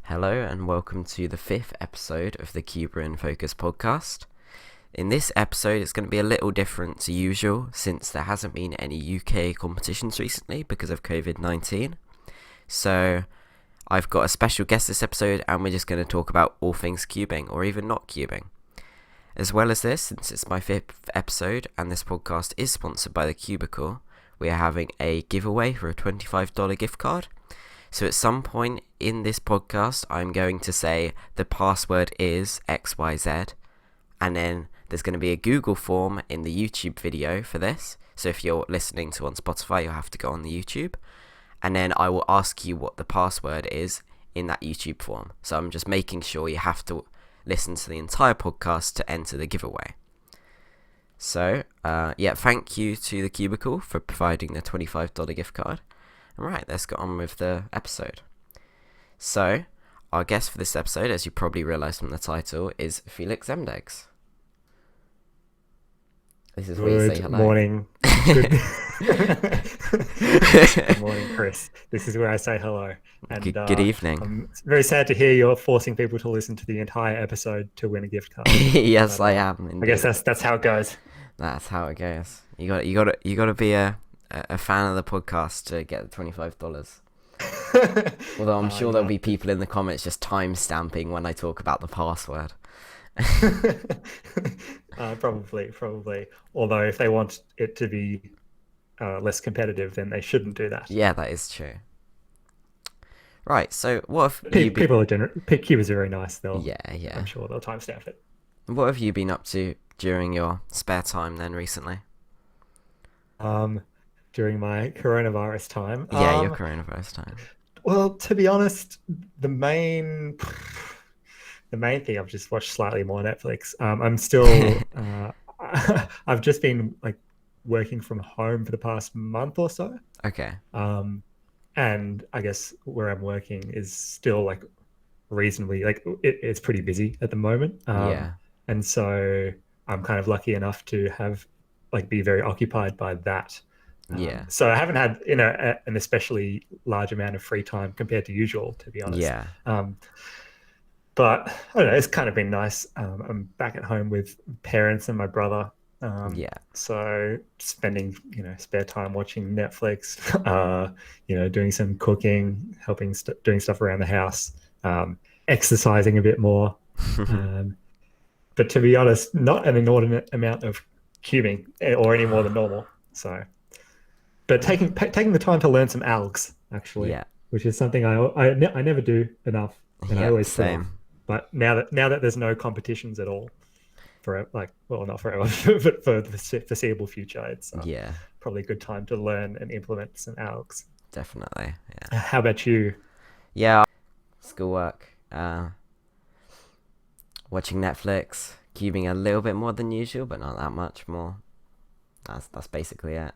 Hello and welcome to the fifth episode of the Cuba in Focus podcast. In this episode, it's going to be a little different to usual since there hasn't been any UK competitions recently because of COVID-19. So I've got a special guest this episode and we're just going to talk about all things cubing or even not cubing. As well as this, since it's my fifth episode and this podcast is sponsored by the Cubicle, we are having a giveaway for a $25 gift card. So at some point in this podcast, I'm going to say the password is XYZ, and then there's going to be a Google form in the YouTube video for this. So if you're listening to on Spotify, you'll have to go on the YouTube, and then I will ask you what the password is in that YouTube form. So I'm just making sure you have to listen to the entire podcast to enter the giveaway. So, thank you to the Cubicle for providing the $25 gift card. Alright, let's get on with the episode. So, our guest for this episode, as you probably realised from the title, is Feliks Zemdegs. This is where you say hello. Morning. Good morning, Chris. This is where I say hello. And Good evening. I'm very sad to hear you're forcing people to listen to the entire episode to win a gift card. Yes, but, I am. Indeed. I guess that's how it goes. That's how it goes. You got to be a fan of the podcast to get the $25. Although I'm sure there'll be people in the comments just time stamping when I talk about the password. Probably. Although if they want it to be less competitive, then they shouldn't do that. Yeah, that is true. Right, so what have people are generous. Cuba's very nice. Yeah. I'm sure they'll timestamp it. What have you been up to during your spare time then recently? During my coronavirus time. Yeah, your coronavirus time. Well, to be honest, the main thing I've just watched slightly more Netflix. I'm still I've just been like working from home for the past month or so. Okay. And I guess where I'm working is still like reasonably like it's pretty busy at the moment. Yeah. And so I'm kind of lucky enough to have be very occupied by that. Yeah. So I haven't had an especially large amount of free time compared to usual, to be honest. Yeah. But I don't know, it's kind of been nice. I'm back at home with parents and my brother. So spending spare time watching Netflix, doing some cooking, helping doing stuff around the house, exercising a bit more. But to be honest, not an inordinate amount of cubing or any more than normal. So, but taking the time to learn some algs actually, which is something I never do enough, and I always same. But now that there's no competitions at all, not forever, but for the foreseeable future, it's probably a good time to learn and implement some algs. Definitely. Yeah. How about you? Yeah, schoolwork, watching Netflix, cubing a little bit more than usual, but not that much more. That's basically it.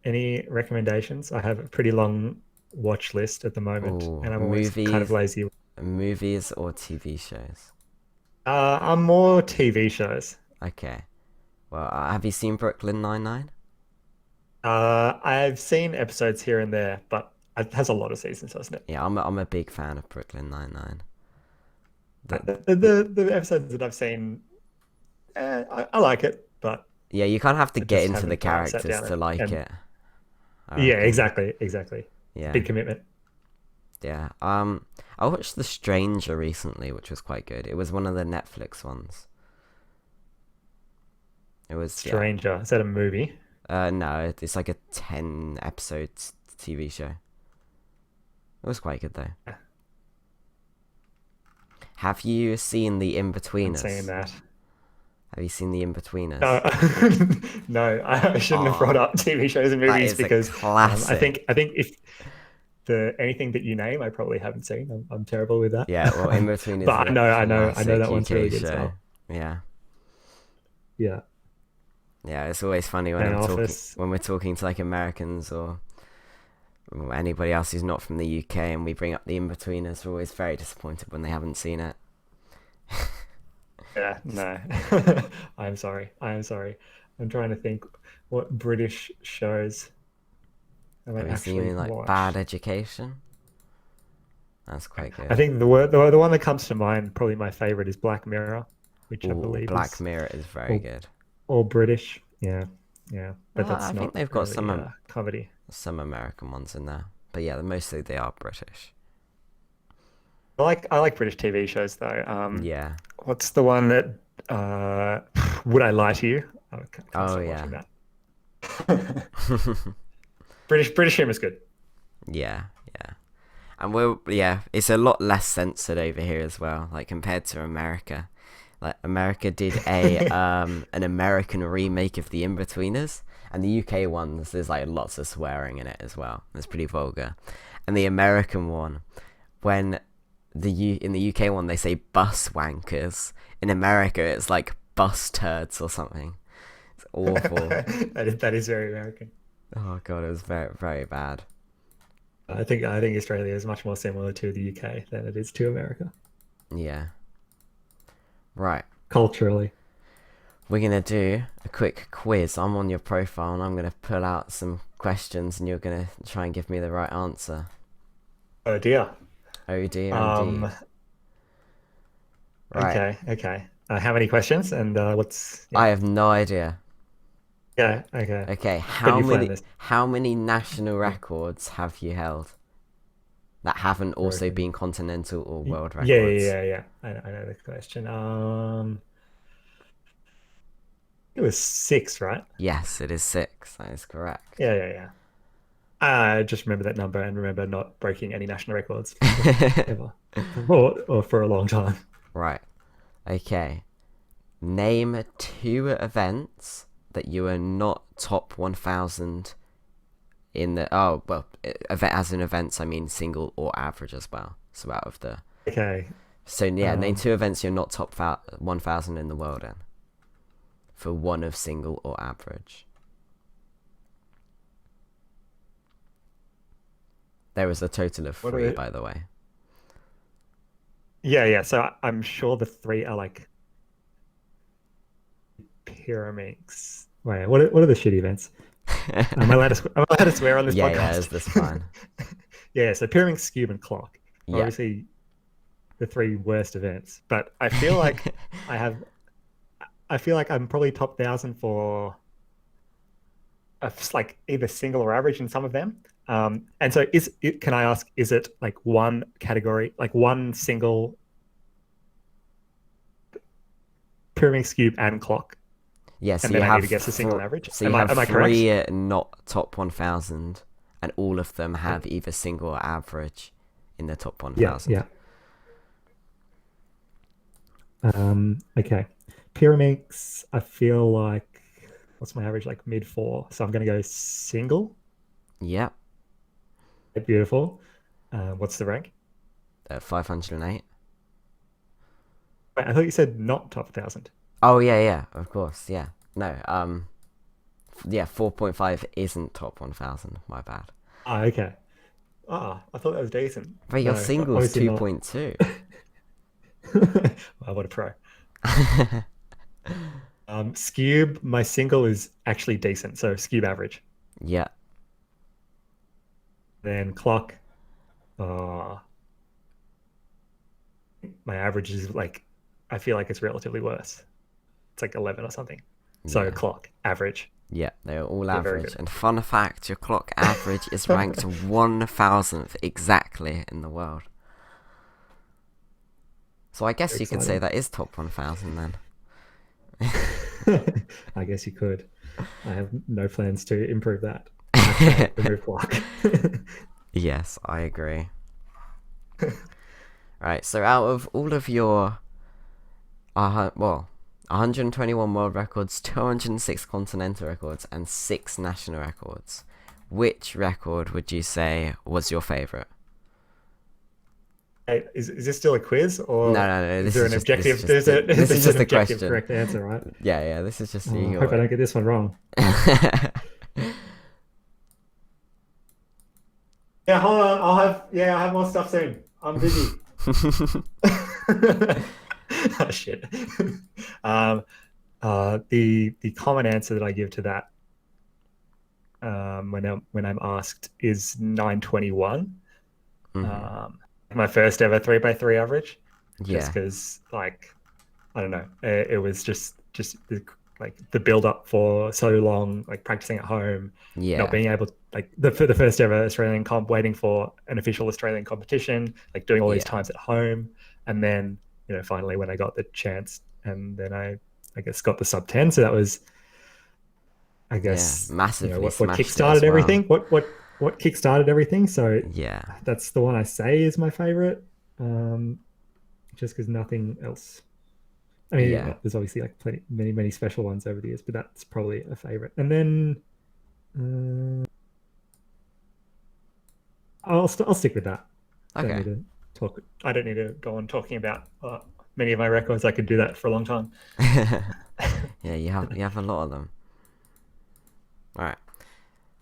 Any recommendations? I have a pretty long watch list at the moment. Ooh, and I'm always kind of lazy. Movies or TV shows? I'm more TV shows. Okay. Well, have you seen Brooklyn Nine-Nine? I've seen episodes here and there, but it has a lot of seasons, doesn't it? Yeah, I'm a big fan of Brooklyn Nine-Nine. The episodes that I've seen, I like it, but yeah, you kind of have to get into the characters to like it. Yeah, exactly. Yeah, big commitment. Yeah. I watched The Stranger recently, which was quite good. It was one of the Netflix ones. It was Stranger. Is that a movie? No, it's like a 10 episode TV show. It was quite good though. Yeah. Have you seen The In-Betweeners? I'm saying that. Have you seen The In-Betweeners? No, I shouldn't have brought up TV shows and movies because I think if anything that you name, I probably haven't seen. I'm terrible with that. Yeah, well, In-Betweeners. But I know that one's really good. So. Yeah. Yeah. Yeah, it's always funny when we're talking to like Americans or anybody else who's not from the UK and we bring up The In-Betweeners. We're always very disappointed when they haven't seen it. Yeah, no. I'm sorry. I'm trying to think what British shows have you seen like Bad Education? That's quite I good. think the one that comes to mind, probably my favorite, is Black Mirror, which I Ooh, believe Black is Mirror is very all, good. all British. Yeah, yeah, but I that's think not they've got really comedy. some American ones in there, but yeah, mostly they are British. I like British TV shows though. Yeah. What's the one that uh, Would I Lie to You? I can't Oh stop yeah. watching that. British humor is good. Yeah, yeah. And it's a lot less censored over here as well, like compared to America. Like America did a an American remake of The Inbetweeners, and the UK ones there's like lots of swearing in it as well. It's pretty vulgar. And the American one, when in the UK one they say bus wankers, in America it's like bus turds or something. It's awful. That is very American. Oh god, it was very very bad. I think Australia is much more similar to the UK than it is to America Yeah. Right. culturally. We're gonna do a quick quiz. I'm on your profile and I'm gonna pull out some questions and you're gonna try and give me the right answer. Oh dear. Oh dear Um, indeed. Right. okay, okay. How many questions and what's I yeah. have no idea. Yeah, okay. Okay, Can you plan this? how many national Yeah. records have you held that haven't also American. been continental or world Yeah, yeah, records? yeah, yeah. I know the question. It was six, right? Yes, it is 6. That is correct. Yeah, yeah, yeah. I just remember that number and remember not breaking any national records ever, or for a long time. Right. Okay. Name 2 events that you are not top 1,000 in the event as in events I mean single or average as well, so out of the Okay. so yeah, name Um, 2 events you're not top 1,000 in the world in for one of single or average. There was a total of what are 3, the? by the way. Yeah, yeah. So I'm sure the three are like pyramids. Wait, what are the shitty events? Am I allowed to swear on this Yeah, podcast? is this fine? Yeah, so pyramid, cube, and clock are Yeah. obviously the three worst events. But I feel like I have I feel like I'm probably top 1,000 for like either single or average in some of them. And so can I ask, is it like one category, like one single pyramid, cube, and clock? Yeah, And so then I need to guess a single and average. you have Am I correct? 3 not top 1,000 and all of them Yeah. have either single or average in the top Yeah, 1,000. yeah. Okay. Pyramids, I feel like what's my average? Like mid four. So I'm gonna go single. Yep. Beautiful. What's the rank? 508. Wait, I thought you said not top 1,000. Oh yeah, of course, yeah. No, yeah, 4.5 isn't top 1,000. My bad. Okay. I thought that was decent. But your No, single's obviously not. 2.2. Wow, what a pro. Skewb, my single is actually decent, so skewb average. Yeah. Then clock, uh, my average is like, I feel like it's relatively worse. It's like 11 or something. So Yeah. clock, average. Yeah, they're all Yeah, very average. good. And fun fact, your clock average is ranked 1,000th exactly in the world. So I guess Very you could say exciting. that is top 1,000 then. I guess you could. I have no plans to improve that. Hashtag remove clock. Yes, I agree. Right, so out of all of your 121 world records, 206 continental records, and 6 national records, which record would you say was your favourite? Hey, is this still a quiz or No. is there an This is objective? just the this is There's an just a objective question. correct answer, right? Yeah. This is just Oh, I hope I your. don't get this one wrong. Yeah, hold on. I'll have more stuff soon. I'm busy. Oh, shit. Um, the common answer that I give to that when I'm asked is 921. Mhm. Um, my first ever 3x3 average, just Yeah. because like I don't know, it was just like the build up for so long, like practicing at home, not Yeah. being able to like for the first ever Australian comp, waiting for an official Australian competition, like doing all these Yeah. times at home, and then finally when I got the chance, and then I guess got the sub 10, so that was I Yeah. guess Massively what smashed it kickstarted as well. everything, what kickstarted everything. So Yeah. that's the one I say is my favorite, um, just because nothing else. I mean, Yeah. there's obviously like many special ones over the years, but that's probably a favorite. And then I'll stick with that. Don't Okay. need to talk. I don't need to go on talking about many of my records. I could do that for a long time. Yeah, you have a lot of them. All right.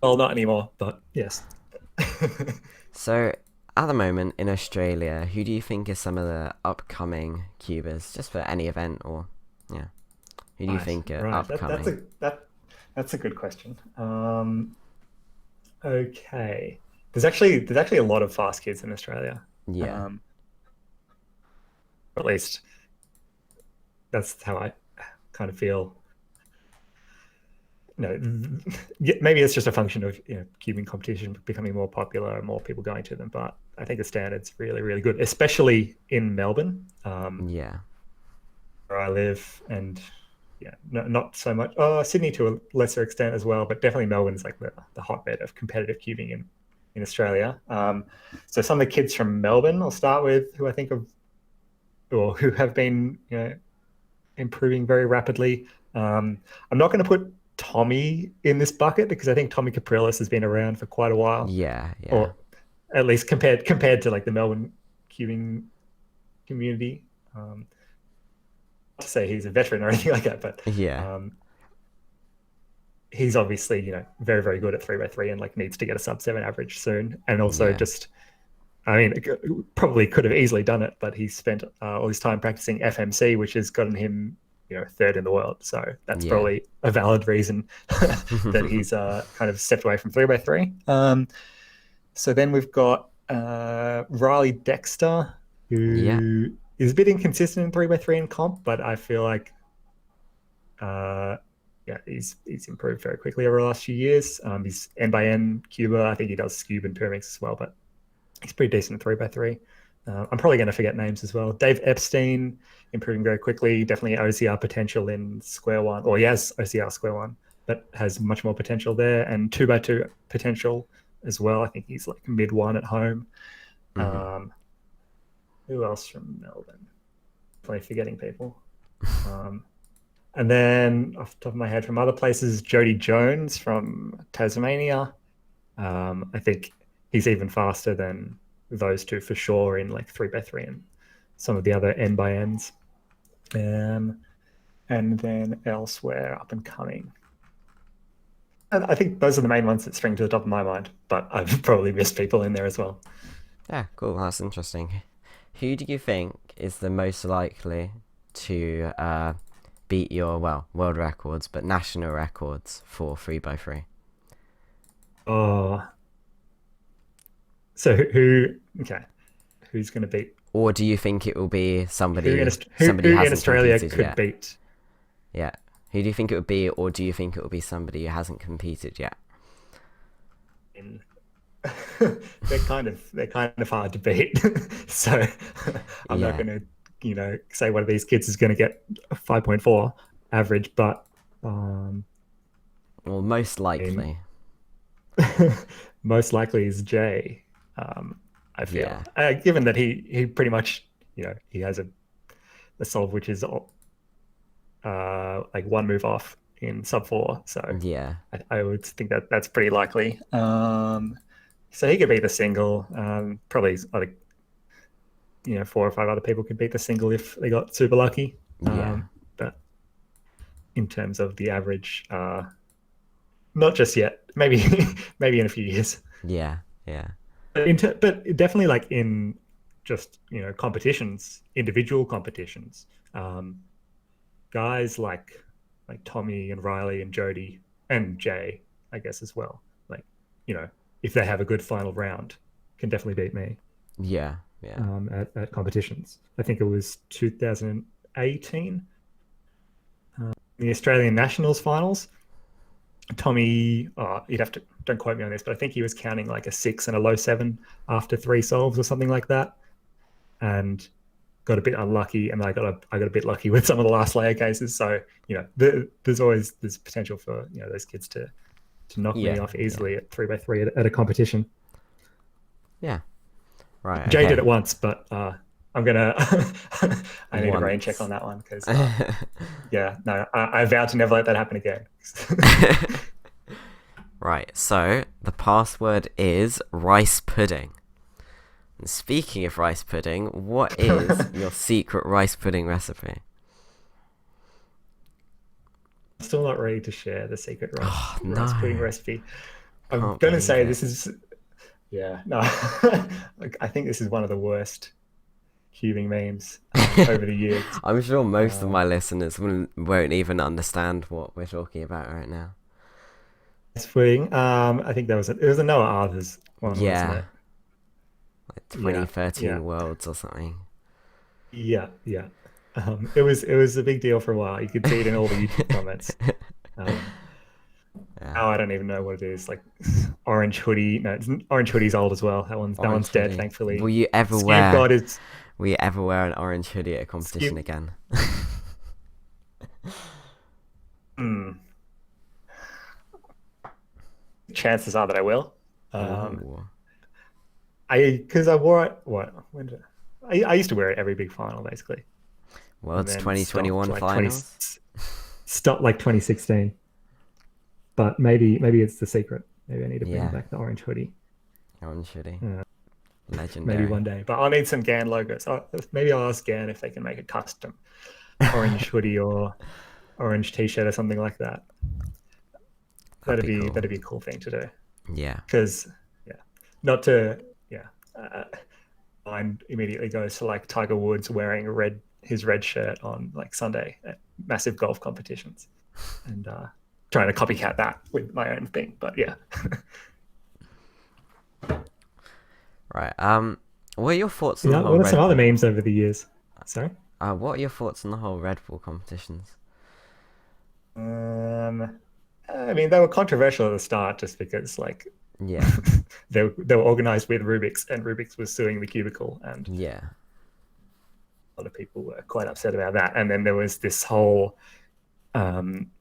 Well, not anymore, but yes. So, at the moment in Australia, who do you think is some of the upcoming Cubers, just for any event or yeah, who do you Right, think are right. upcoming? That's a good question. Okay. There's actually a lot of fast kids in Australia. Yeah. Um, at least that's how I kind of feel. Maybe it's just a function of cubing competition becoming more popular and more people going to them. But I think the standard's really, really good, especially in Melbourne, Yeah. where I live, and yeah, not so much. Sydney to a lesser extent as well, but definitely Melbourne's like the hotbed of competitive cubing in Australia. So some of the kids from Melbourne, I'll start with, who I think of or who have been improving very rapidly. I'm not going to put Tommy in this bucket because I think Tommy Capriles has been around for quite a while, Yeah. Yeah. or at least compared to like the Melbourne cubing community. Not to say he's a veteran or anything like that, but Yeah. um, he's obviously very very good at 3x3 and like needs to get a sub 7 average soon. And also Yeah. just I mean, probably could have easily done it, but he spent all his time practicing FMC, which has gotten him, third in the world. So that's Yeah. probably a valid reason that he's kind of stepped away from 3x3. So then we've got Riley Dexter, Yeah. who is a bit inconsistent in 3x3 in comp, but I feel like, uh, yeah, he's improved very quickly over the last few years. He's N by N Cuba. I think he does Scube and Pyramix as well, but he's pretty decent at 3x3. I'm probably going to forget names as well. Dave Epstein, improving very quickly. Definitely OCR potential in square one, or he has OCR square one, but has much more potential there. And 2x2 potential as well. I think he's like mid one at home. Hmm. Um, who else from Melbourne? Definitely forgetting people. Um, and then off the top of my head, from other places, Jody Jones from Tasmania. I think he's even faster than those two for sure in like 3x3 and some of the other N by Ns. And then elsewhere up and coming. And I think those are the main ones that spring to the top of my mind, but I've probably missed people in there as well. Yeah. Cool. That's interesting. Who do you think is the most likely to beat your world records, but national records for 3x3? Oh, so okay, who's going to beat Or do you think it will be who in somebody who who in hasn't Australia competed could yet? beat? Yeah. Who do you think it would be, or do you think it will be somebody who hasn't competed yet? In they're kind of hard to beat. So I'm not Yeah. going to say one of these kids is going to get 5.4 average, but Well, most I mean, likely. most likely is Jay. I feel Yeah. given that he pretty much he has a solve which is like one move off in sub 4, so Yeah. I would think that that's pretty likely. So he could beat the single. Probably like 4 or 5 other people could beat the single if they got super lucky. Yeah. But in terms of the average, not just yet. Maybe maybe in a few years. Yeah. Yeah. But definitely like in just competitions, individual competitions, um, guys like Tommy and Riley and Jody and Jay, I guess as well. Like if they have a good final round, can definitely beat me. Yeah. Yeah. at competitions. I think it was 2018, the Australian Nationals finals. Tommy, you'd have to, don't quote me on this, but I think he was counting like a 6 and a low 7 after 3 solves or something like that, and got a bit unlucky. And I got a bit lucky with some of the last layer cases. So there's potential for those kids to knock me off easily at 3x3 at a competition. Yeah. Right. Jay did Okay. it once, but I'm gonna I need a rain check on that one because yeah, no, I vow to never let that happen again. Right. So the password is rice pudding. And speaking of rice pudding, what is your secret rice pudding recipe? Still not ready to share the secret Oh rice pudding no. recipe. I'm Can't gonna believe say it. this is, yeah, no, like, I think this is one of the worst cubing memes over the years. I'm sure most of my Um, listeners won't even understand what we're talking about right now. rice pudding. I think it was a Noah Arthur's one, wasn't Yeah, it? like Yeah, yeah, 2013 Worlds or something. yeah. It was a big deal for a while. You could see it in all the YouTube comments. Um, Yeah, Oh, I don't even know what it is. Like Orange Hoodie. No, Orange Hoodie's old as well. That one's orange dead, hoodie. Will thankfully. you ever Ski of wear? God is Will you ever wear an orange hoodie at a competition ski. again? Hmm. Chances are that I will. Um, Ooh. because I wore it. What? When did I used to wear it every big final, basically, and Worlds then stopped 2021 like 20 finals. stopped like 2016. But maybe it's the secret. Maybe I need to bring Yeah, back the orange hoodie. orange hoodie. Uh, maybe Legendary. one day. But I'll need some GAN logos. Maybe I'll ask GAN if they can make a custom orange hoodie or orange t-shirt or something like that. That'd That'd be be cool. that'd be a cool thing to do. Yeah. Because yeah, not to yeah, uh, mine immediately goes to like Tiger Woods wearing his red shirt on like Sunday at massive golf competitions, and trying to copycat that with my own thing. But yeah, Right. What are your thoughts on the yeah. whole What are some Red other Bull? memes over the years? Sorry. What are your thoughts on the whole Red Bull competitions? Um, I mean, they were controversial at the start just because like Yeah. they were organized with Rubik's, and Rubik's was suing the cubicle, and Yeah. a lot of people were quite upset about that. And then there was this whole, um,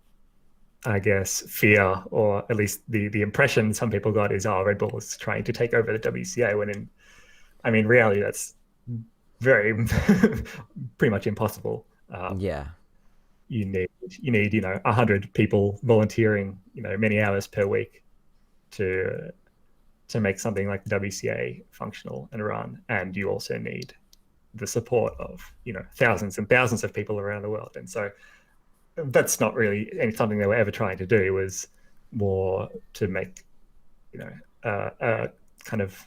I guess, fear, or at least the impression some people got is, oh, Red Bull is trying to take over the WCA. When I mean, reality, that's very pretty much impossible. Yeah. You need 100 people volunteering many hours per week to make something like the WCA functional and run, and you also need the support of thousands and thousands of people around the world. And so that's not really something they were ever trying to do. It was more to make kind of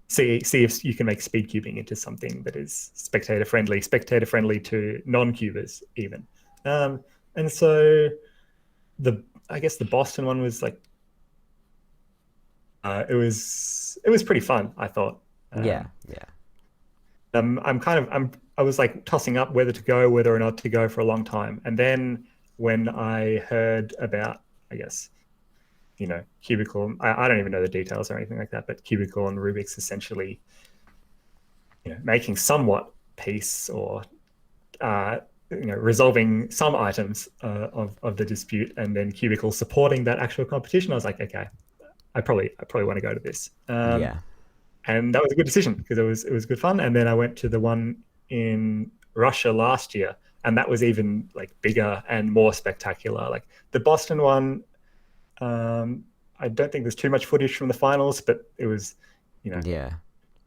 see if you can make speed cubing into something that is spectator friendly to non-cubers even. And so I guess the Boston one was like it was pretty fun, I thought. Yeah. um, Yeah. I was like tossing up whether or not to go for a long time. And then when I heard about, I guess, Cubicle, I don't even know the details or anything like that, but Cubicle and Rubik's essentially, making somewhat peace, or, resolving some items of the dispute, and then Cubicle supporting that actual competition. I was like, okay, I probably want to go to this. Yeah. And that was a good decision because it was good fun. And then I went to the one in Russia last year, and that was even like bigger and more spectacular. Like the Boston one, I don't think there's too much footage from the finals, but it was, you know, Yeah.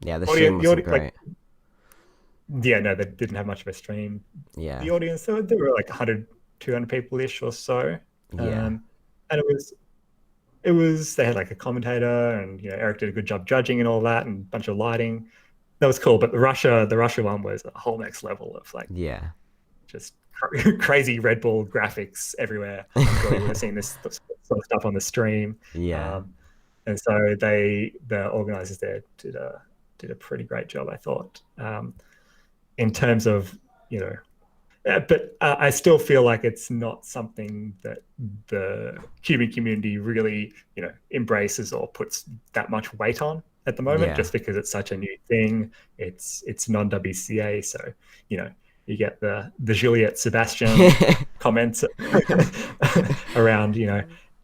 Yeah. The stream audience, wasn't like, great. yeah, no, they didn't have much of a stream. Yeah. The audience, there were like 100, 200 people ish or so. Yeah. And it was they had like a commentator, and Eric did a good job judging and all that, and a bunch of lighting. That was cool. But the Russia one was a whole next level of like Yeah. just crazy Red Bull graphics everywhere. I'm sure you would have seen this sort of stuff on the stream. Yeah. And so the organizers there did did a pretty great job, I thought, in terms of, but I still feel like it's not something that the cubing community really, embraces or puts that much weight on at the moment, just because it's such a new thing. It's non-WCA, so you get the Juliet Sebastian comments around,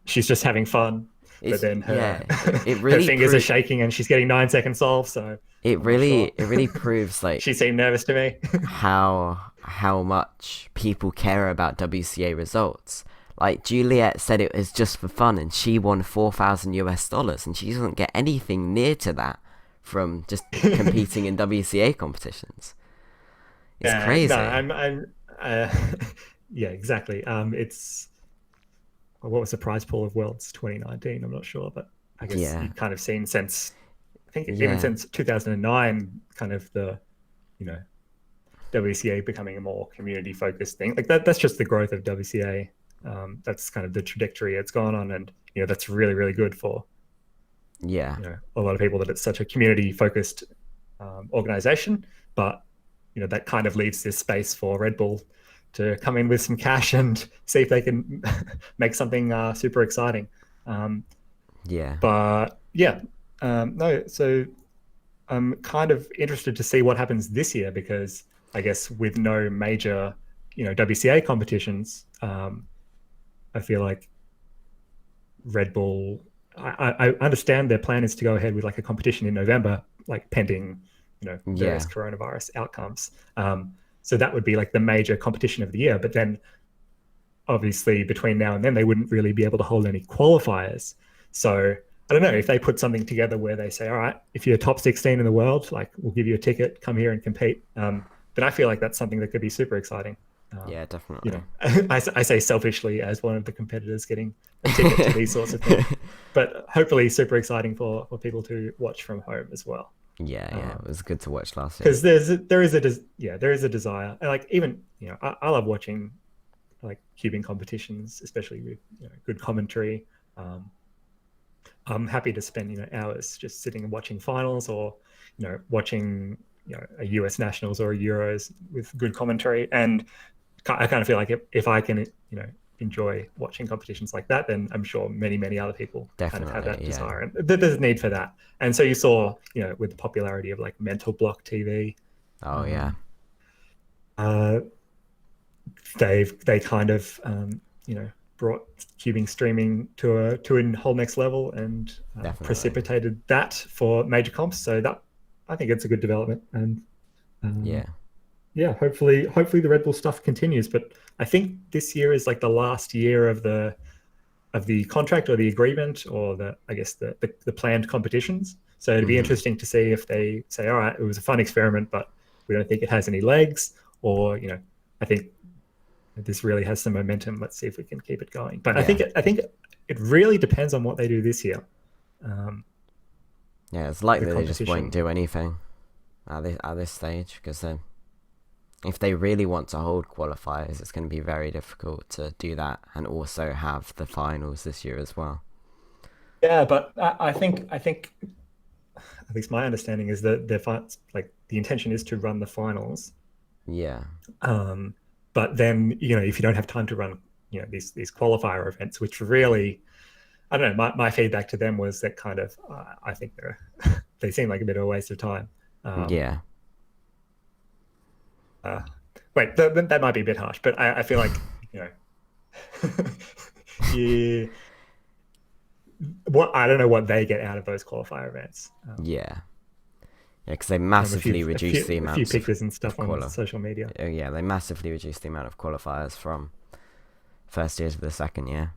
she's just having fun, but then her her fingers are shaking and she's getting 9-second solves. So it really proves like she seemed nervous to me how much people care about WCA results. Like Juliet said it was just for fun, and she won $4,000, and she doesn't get anything near to that from just competing in WCA competitions. It's crazy. No, yeah, exactly. It's what was the prize pool of Worlds 2019? I'm not sure, but I guess you've kind of seen since, I think even since 2009, kind of the, WCA becoming a more community focused thing. Like that's just the growth of WCA. That's kind of the trajectory it's gone on, and that's really, really good for a lot of people that it's such a community focused organization. But that kind of leaves this space for Red Bull to come in with some cash and see if they can make something super exciting. But no, so I'm kind of interested to see what happens this year, because I guess with no major, WCA competitions, I feel like Red Bull, I understand their plan is to go ahead with like a competition in November, like pending, various coronavirus outcomes. So that would be like the major competition of the year. But then obviously between now and then, they wouldn't really be able to hold any qualifiers. So I don't know if they put something together where they say, all right, if you're top 16 in the world, like we'll give you a ticket, come here and compete. Then I feel like that's something that could be super exciting. Yeah, definitely. I say selfishly as one of the competitors getting a ticket to these sorts of things, but hopefully super exciting for people to watch from home as well. Yeah, it was good to watch last year, because there is a desire, and like even I love watching like cubing competitions, especially with good commentary. I'm happy to spend hours just sitting and watching finals, or watching a US Nationals or a Euros with good commentary. And I kind of feel like if I can enjoy watching competitions like that, then I'm sure many other people kind of have that desire, and there's a need for that. And so you saw with the popularity of like Mental Block TV, they kind of brought cubing streaming to a whole next level, and precipitated that for major comps. So that, I think it's a good development, and hopefully the Red Bull stuff continues. But I think this year is like the last year of the contract or the agreement, or the planned competitions. So it'd be interesting to see if they say, all right, it was a fun experiment, but we don't think it has any legs, or I think this really has some momentum. Let's see if we can keep it going. But I think it really depends on what they do this year. It's likely they just won't do anything at this stage, because then if they really want to hold qualifiers, it's going to be very difficult to do that and also have the finals this year as well. Yeah, but I think at least my understanding is that the intention is to run the finals. Yeah. But then if you don't have time to run these qualifier events, which really, I don't know, my feedback to them was that kind of I think they seem like a bit of a waste of time. Wait, that might be a bit harsh, but I feel like I don't know what they get out of those qualifier events. Because they massively reduced the amount of pictures and stuff on social media. They massively reduced the amount of qualifiers from first year to the second year.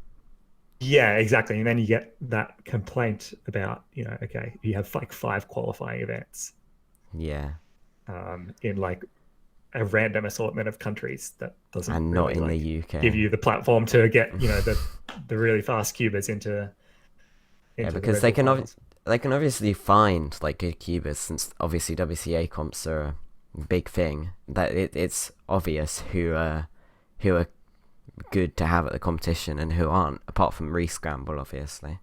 Yeah, exactly. And then you get that complaint about, okay, you have like 5 qualifying events. In like a random assortment of countries that doesn't and really, not in the UK give you the platform to get the really fast cubers into because they can obviously find like good cubers, since obviously WCA comps are a big thing, that it's obvious who are good to have at the competition and who aren't, apart from Rescramble obviously.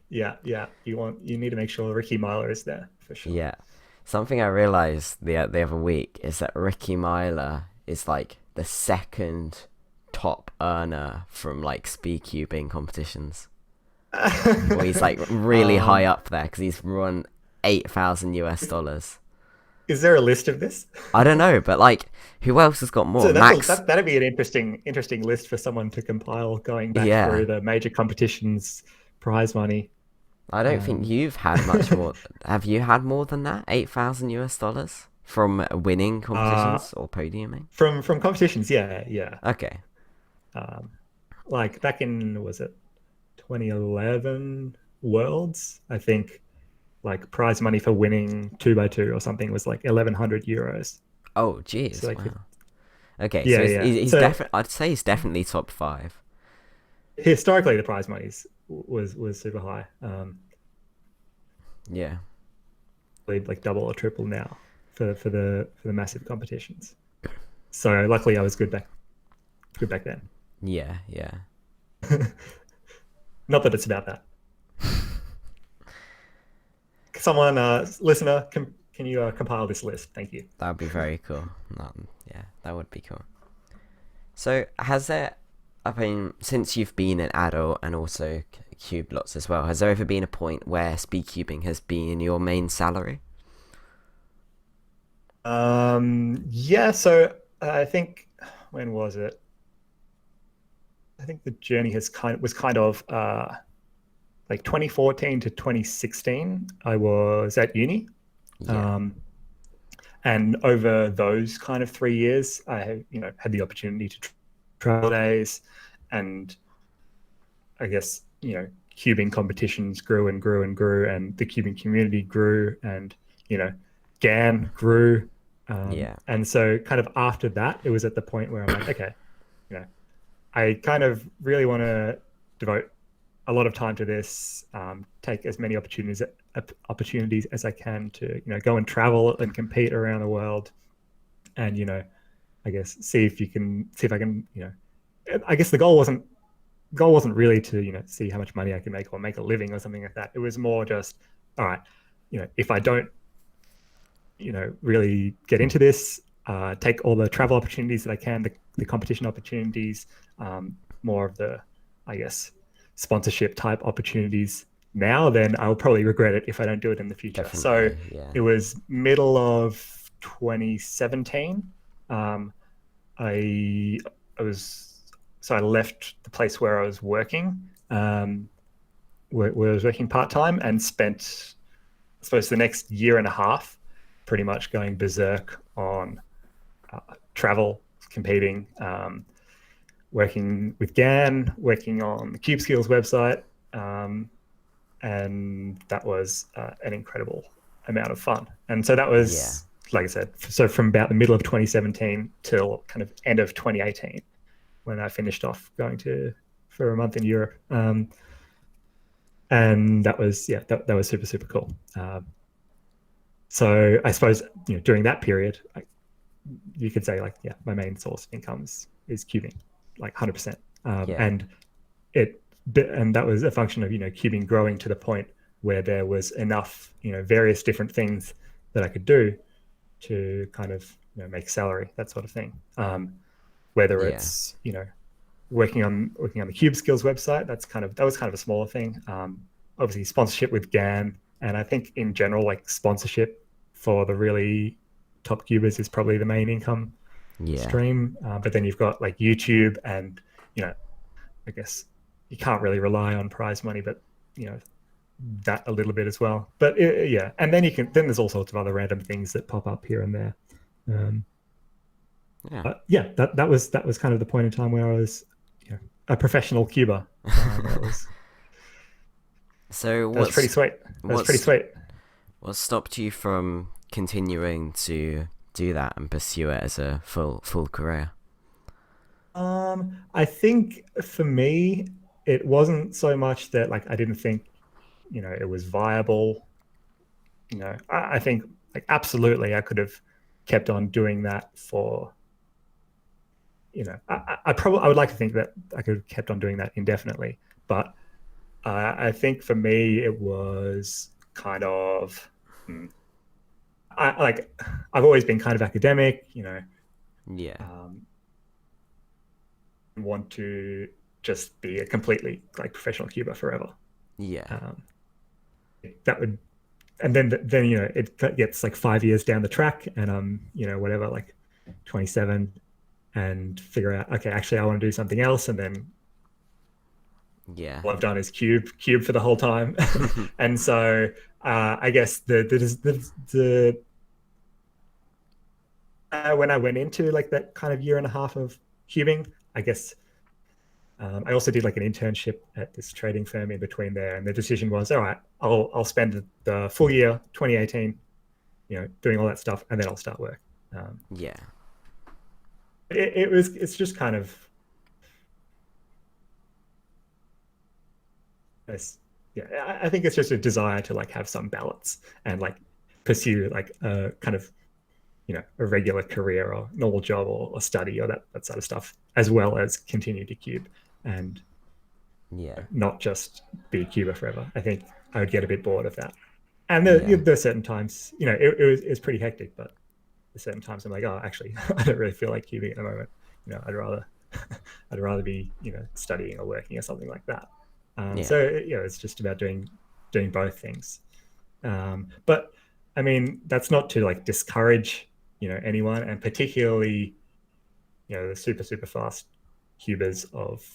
Yeah, yeah. You need to make sure Ricky Myler is there for sure. Yeah. Something I realized the other week is that Ricky Myler is like the second top earner from like speed cubing competitions. Or he's like really high um, up there because he's won 8,000 US dollars. is there a list of this? I don't know, but like, who else has got more? So Max. that'd be an interesting list for someone to compile, going back Yeah, through the major competitions, prize money. I don't think Um, you've had much more. Have you had more than that? 8,000 US dollars from winning uh, competitions or podiuming? from competitions, yeah, yeah. Okay. Um, like back in, was it 2011 Worlds? I think like prize money for winning 2x2 or something was like 1,100 euros. Oh, So jeez. like, Wow. Okay, so yeah, he's, yeah. he's So definitely. I'd say he's definitely top five. historically, the prize monies was super high. Yeah. Like double or triple now for the massive competitions. So luckily, I was good back then. Yeah. Yeah. Not that it's about that. Someone, listener, can you compile this list? Thank you. That would be very cool. Yeah, that would be cool. So, has there, I mean, since you've been an adult and also cubed lots as well, has there ever been a point where speed cubing has been your main salary? Yeah. So I think, when was it? I think the journey was kind of like 2014 to 2016. I was at uni. Yeah, Um, And over those kind of 3 years, I had the opportunity to travel days, and I guess cubing competitions grew and grew and grew, and the cubing community grew, and GAN grew, yeah, and so kind of after that, it was at the point where I'm like, okay, you know, I kind of really want to devote a lot of time to this, take as many opportunities as I can to go and travel and compete around the world, and I guess see if I can I guess the goal wasn't really to see how much money I can make or make a living or something like that. It was more just, all right, if I don't really get into this, take all the travel opportunities that I can, the competition opportunities, more of the, I guess, sponsorship type opportunities now, then I'll probably regret it if I don't do it in the future. So definitely, yeah, it was middle of 2017. Um, I I was so I left the place where I was working, where I was working part time, and spent, I suppose, the next year and a half pretty much going berserk on travel, competing, working with GAN, working on the Cube Skills website, um, and that was an incredible amount of fun. And so that yeah, was, like I said, so from about the middle of 2017 till kind of end of 2018, when I finished off going to for a month in Europe. And that was, yeah, that was super, super cool. So I suppose, during that period, you could say, like, yeah, my main source of income is cubing, like 100%. yeah, And and that was a function of, cubing growing to the point where there was enough, various different things that I could do to kind of, make salary, that sort of thing. Whether yeah, it's, working on the Cube Skills website, that was kind of a smaller thing. Obviously, sponsorship with GAN, and I think in general, like, sponsorship for the really top cubers is probably the main income yeah, stream. But then you've got like YouTube, and I guess you can't really rely on prize money, but that a little bit as well. But yeah, and then there's all sorts of other random things that pop up here and there. Um, yeah. but yeah, that was kind of the point in time where I was, a professional cuber. So That was pretty sweet. That was pretty what's sweet. what stopped you from continuing to do that and pursue it as a full career? I think for me, it wasn't so much that, like, I didn't think it was viable. I think, like, absolutely I could have kept on doing that for, I would like to think that I could have kept on doing that indefinitely, but I think for me it was kind of, I've always been kind of academic, Yeah. um, want to just be a completely like professional cuber forever. Yeah. Um, that would, and then it gets like 5 years down the track, and whatever, like 27, and figure out, okay, actually I want to do something else, and then Yeah. all I've done is cube for the whole time. And so I guess the when I went into like that kind of year and a half of cubing, I guess I also did like an internship at this trading firm in between there, and the decision was, all right, I'll spend the full year 2018, doing all that stuff, and then I'll start work. Um, Yeah. it's just kind of, it's, yeah, I think it's just a desire to like have some balance and like pursue like a kind of, a regular career or normal job, or study, or that sort of stuff, as well as continue to cube and Yeah. not just be a cuber forever. I think I would get a bit bored of that. And Yeah. there are certain times, it was pretty hectic, but there's certain times I'm like, oh, actually, I don't really feel like cubing at the moment. I'd rather, I'd rather be, studying or working or something like that. Yeah. So it's just about doing both things. But I mean, that's not to like discourage, anyone, and particularly, the super fast cubers of,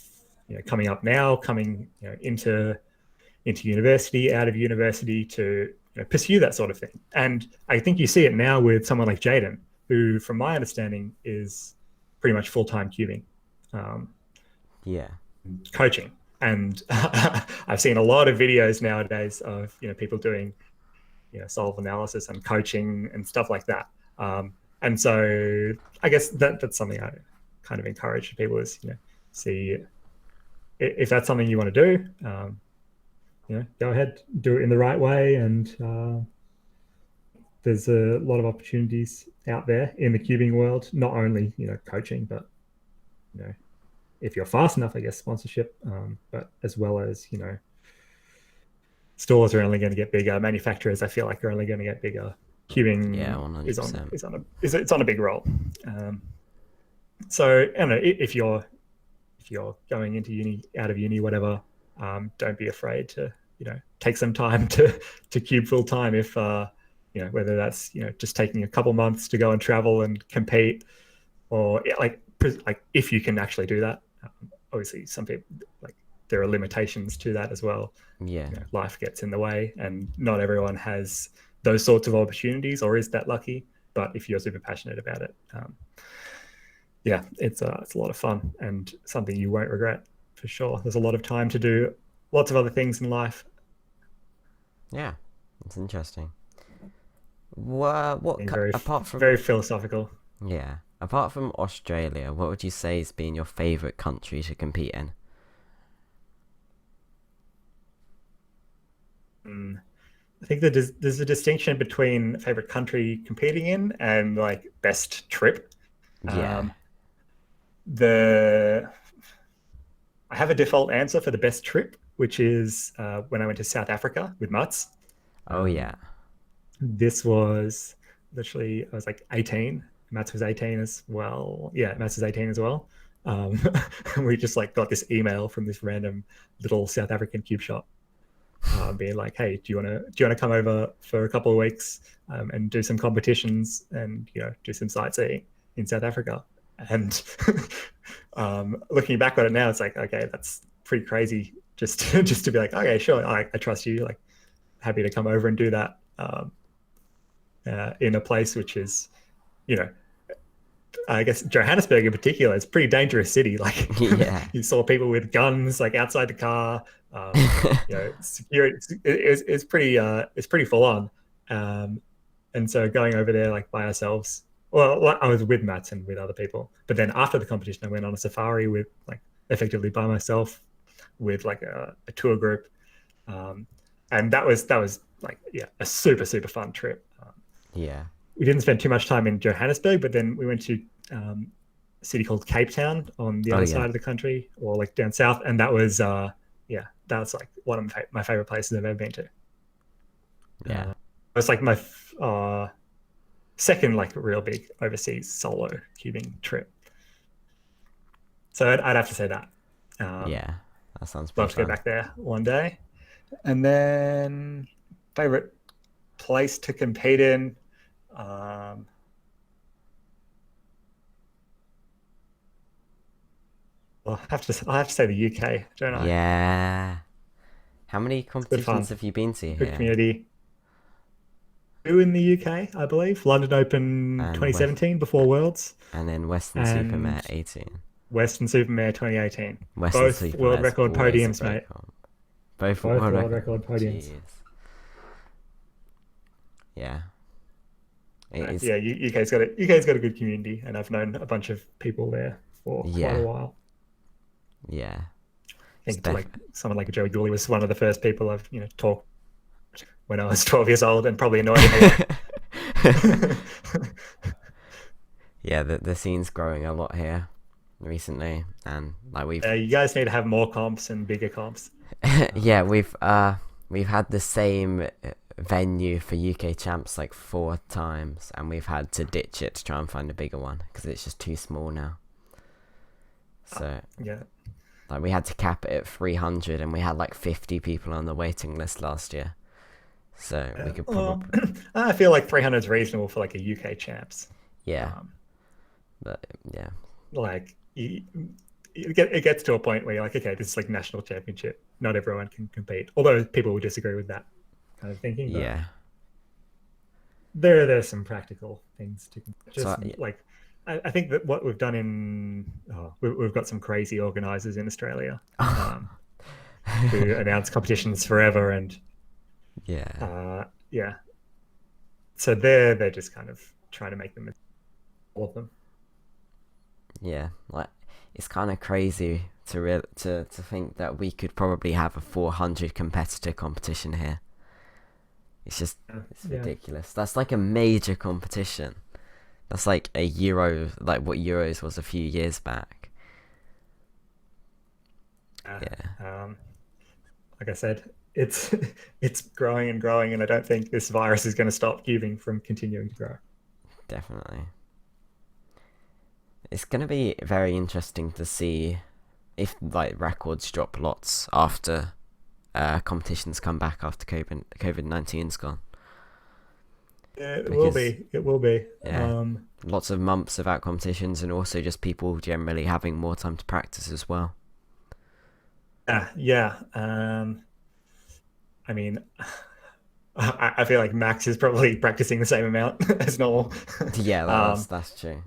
coming up now, coming, into university, out of university, to pursue that sort of thing. And I think you see it now with someone like Jaden, who, from my understanding, is pretty much full-time cubing, um, Yeah. coaching. And I've seen a lot of videos nowadays of people doing solve analysis and coaching and stuff like that. And so I guess that's something I kind of encourage people is see if that's something you want to do. Go ahead, do it in the right way, and there's a lot of opportunities out there in the cubing world. Not only coaching, but you know if you're fast enough, I guess sponsorship, but as well as stores are only going to get bigger. Manufacturers, I feel like, are only going to get bigger. Yeah. Cubing is on 100%. it's on a big roll. Um, so I don't know if you're going into uni, out of uni, whatever. Don't be afraid to take some time to cube full time, if whether that's just taking a couple months to go and travel and compete, or like if you can actually do that. Obviously, some people, like, there are limitations to that as well. Yeah. Life gets in the way, and not everyone has those sorts of opportunities or is that lucky. But if you're super passionate about it, yeah, it's a lot of fun and something you won't regret, for sure. There's a lot of time to do lots of other things in life. Yeah. It's interesting. What Being very apart from very philosophical. yeah, apart from Australia, what would you say has been your favorite country to compete in? Mm. I think that there's a distinction between favorite country competing in and like best trip. Yeah. Um, the I have a default answer for the best trip, which is when I went to South Africa with Mats. Oh Um, yeah. this was literally, I was like 18. Mats was 18 as well. Yeah, Mats was 18 as well. Um, we just like got this email from this random little South African cube shop, being like, "Hey, do you want to come over for a couple of weeks, and do some competitions and do some sightseeing in South Africa?" And looking back on it now, it's like, okay, that's pretty crazy. Just just to be like, okay, sure, I trust you. Like, happy to come over and do that, in a place which is, you know, I guess Johannesburg in particular is a pretty dangerous city. Like, Yeah. you saw people with guns like outside the car. Security it's pretty full on. Um, and so going over there like by ourselves. Well, I was with Mats and with other people, but then after the competition, I went on a safari with like effectively by myself with like a tour group, um, and that was like, yeah, a super fun trip. Yeah. We didn't spend too much time in Johannesburg, but then we went to a city called Cape Town on the Oh other yeah. side of the country, or like down south, and that was yeah, that's like one of my favorite places I've ever been to. Yeah. It's like my second like real big overseas solo cubing trip. So I'd have to say that. Yeah. That sounds Love pretty to go fun. back there one day. And then favorite place to compete in. Um, well, I have to say the UK, don't I? Yeah. How many It's good competitions fun, have you been to good here? community. Two in the UK, I believe. London Open And West, 2017 before Worlds, and then Western Supermare and 18. Western Supermare 2018. Western Both world Supermare is record always a podiums, great mate. comp. Both Both world world record. record podiums. Jeez. Yeah. It is. Yeah, UK's got a good community, and I've known a bunch of people there for quite a Yeah. while. Yeah. I It's think like someone like Joey Gooley was one of the first people I've talked when I was 12 years old, and probably annoyed him a lot. Yeah, the scene's growing a lot here recently, and like You guys need to have more comps and bigger comps. yeah, we've had the same venue for UK champs like 4 times, and we've had to ditch it to try and find a bigger one because it's just too small now. So Yeah, like we had to cap it at 300, and we had like 50 people on the waiting list last year. So we could well, probably I feel like 300 is reasonable for like a UK champs. yeah, Um, but yeah, like it gets to a point where you're like, okay, this is like national championship. Not everyone can compete. Although people would disagree with that kind of thinking, but yeah. there's some practical things to So just like. I think that what we've done we've got some crazy organizers in Australia who announce competitions forever, and yeah, yeah, so they're just kind of trying to make them all of them. yeah, like it's kind of crazy to think that we could probably have a 400 competitor competition here. It's Yeah, ridiculous. That's like a major competition. That's like a Euro, like what Euros was a few years back. Yeah, like I said, it's it's growing and growing, and I don't think this virus is going to stop cubing from continuing to grow. definitely. It's gonna be very interesting to see if like records drop lots after competitions come back after COVID-19's gone. Yeah, it will Because be. It will be. yeah, lots of months without competitions, and also just people generally having more time to practice as well. Yeah. I mean, I feel like Max is probably practicing the same amount as normal. Yeah, um, that's true.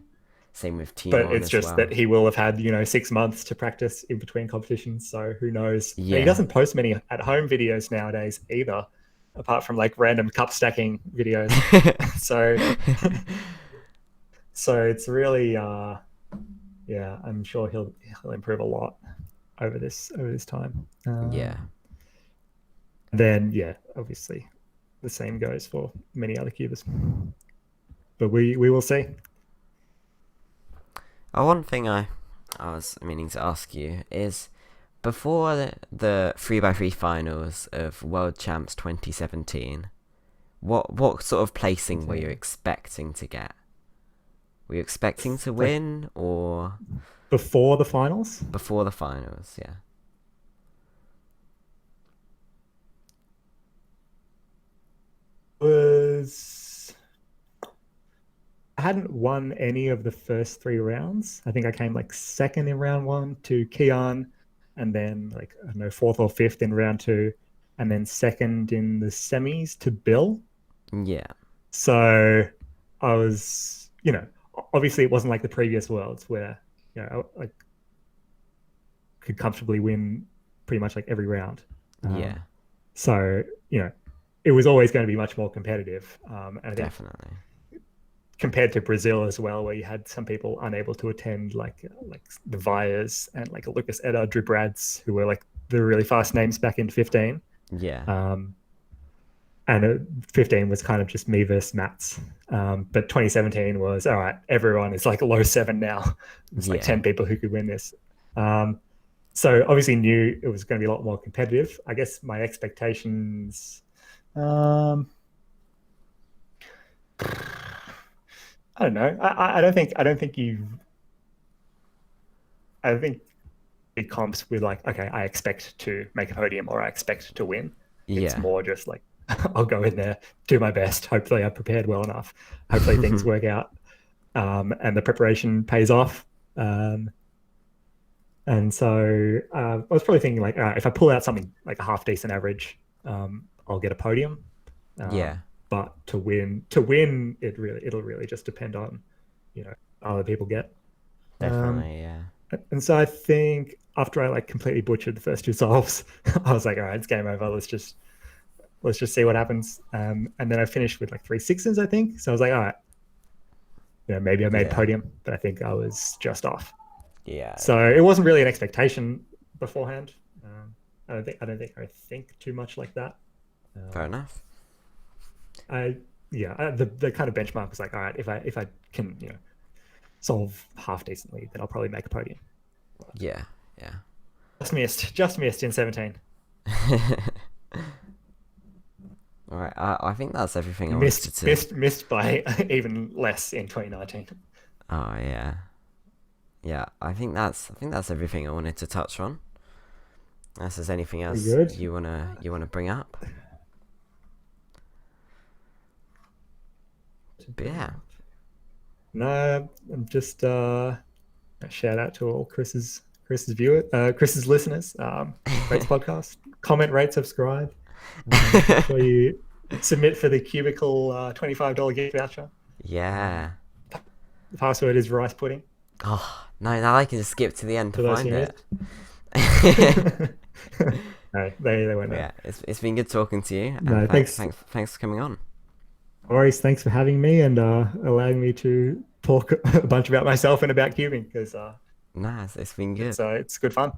Same with but Timon it's as just that well. he will have had 6 months to practice in between competitions. So who knows? And he Yeah. doesn't post many at home videos nowadays either, apart from like random cup stacking videos. So it's really yeah, I'm sure he'll improve a lot over this time. Yeah. Then yeah, obviously the same goes for many other cubers. But we will see. One thing I was meaning to ask you is before the 3x3 finals of World Champs 2017, what sort of placing were you expecting to get? Were you expecting to Like win or before the finals? before the finals? Yeah. Was I hadn't won any of the first 3 rounds. I think I came like second in round one to Kian, and then like I don't know, fourth or fifth in round two, and then second in the semis to Bill. Yeah. So I was, obviously it wasn't like the previous worlds where, I could comfortably win pretty much like every round. Yeah. So, it was always going to be much more competitive. And I think Definitely. compared to Brazil as well, where you had some people unable to attend, like the Vias and like Lucas Etta, Drew Brads, who were like the really fast names back in 15. Yeah. And 15 was kind of just me versus Mats. But 2017 was, all right, everyone is like low 7 now. It's like Yeah. 10 people who could win this. So obviously knew it was going to be a lot more competitive. I guess my expectations, um, I don't know. I don't think I don't think it comps with like, okay, I expect to make a podium or I expect to win. It's Yeah. more just like, I'll go in there, do my best. Hopefully, I prepared well enough. Hopefully, things work out, and the preparation pays off. Um, and so I was probably thinking like, all right, if I pull out something like a half decent average, I'll get a podium. Yeah. But it'll really just depend on, other people get. Um, Definitely. Yeah. and so I think after I like completely butchered the first two solves, I was like, all right, it's game over. Let's just see what happens. And then I finished with like three sixes, I think. So I was like, all right, maybe I made Yeah. podium, but I think I was just off. Yeah. So Yeah. it wasn't really an expectation beforehand. I don't think I think too much like that. Fair Um, enough. I yeah, the kind of benchmark was like, all right, if I can solve half decently, then I'll probably make a podium. Yeah. Yeah. Just missed in 17. All right. I think that's everything I wanted to. Missed by even less in 2019. Oh yeah. Yeah. I think that's everything I wanted to touch on. Unless there's anything Pretty else good. you wanna bring up. But yeah. No, I'm just a shout out to all Chris's listeners. Rates podcast, comment, rate, subscribe. Make sure you submit for the Cubicle $25 gift voucher. Yeah. The password is rice pudding Oh no, now I can just skip to the end to for those find who it. missed. No, they won't know. Yeah, it's been good talking to you, and No, thanks. thanks for coming on. Maurice, thanks for having me and allowing me to talk a bunch about myself and about cubing because Nah, it's been good. it's good fun.